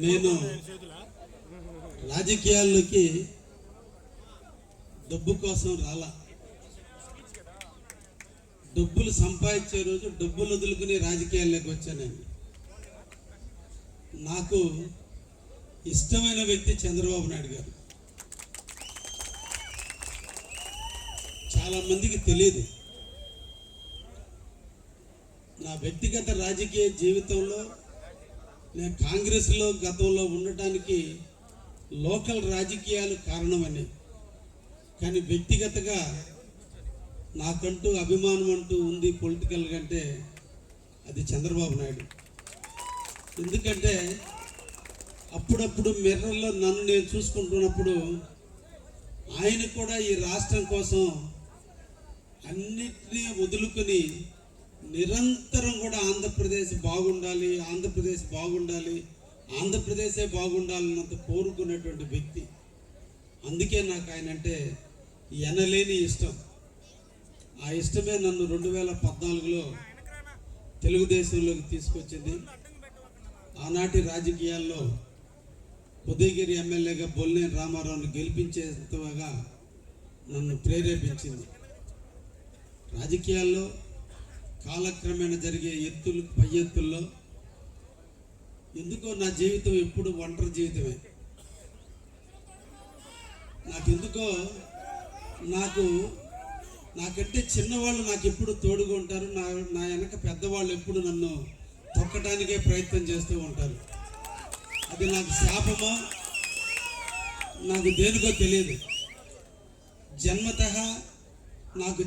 నేను రాజకీయాల్లోకి డబ్బు కోసం రాలా. డబ్బులు సంపాదించే రోజు డబ్బులు వదులుకుని రాజకీయాల్లోకి వచ్చానండి. నాకు ఇష్టమైన వ్యక్తి చంద్రబాబు నాయుడు గారు. చాలా మందికి తెలియదు. నా వ్యక్తిగత రాజకీయ జీవితంలో నేను కాంగ్రెస్లో గతంలో ఉండటానికి లోకల్ రాజకీయాలు కారణమని, కానీ వ్యక్తిగతంగా నాకంటూ అభిమానం అంటూ ఉంది పొలిటికల్ కంటే అది చంద్రబాబు నాయుడు. ఎందుకంటే అప్పుడప్పుడు మిర్రర్లో నన్ను నేను చూసుకుంటున్నప్పుడు ఆయన కూడా ఈ రాష్ట్రం కోసం అన్నిటినీ వదులుకొని నిరంతరం కూడా ఆంధ్రప్రదేశ్ బాగుండాలి, ఆంధ్రప్రదేశ్ బాగుండాలి, ఆంధ్రప్రదేశే బాగుండాలన్నంత కోరుకునేటువంటి వ్యక్తి. అందుకే నాకు ఆయన అంటే ఎనలేని ఇష్టం. ఆ ఇష్టమే నన్ను 2014లో తెలుగుదేశంలోకి తీసుకొచ్చింది. ఆనాటి రాజకీయాల్లో ఉదయగిరి ఎమ్మెల్యేగా బొల్లేని రామారావుని గెలిపించేంతగా నన్ను ప్రేరేపించింది. రాజకీయాల్లో కాలక్రమేణా జరిగే ఎత్తులు పై ఎత్తుల్లో ఎందుకో నా జీవితం ఎప్పుడు ఒంటరి జీవితమే. నాకెందుకో నాకంటే చిన్నవాళ్ళు నాకు ఎప్పుడు తోడుగా ఉంటారు. నా వెనక పెద్దవాళ్ళు ఎప్పుడు నన్ను తొక్కడానికే ప్రయత్నం చేస్తూ ఉంటారు. అది నాకు శాపమో నాకు దేనికో తెలియదు. జన్మతః నాకు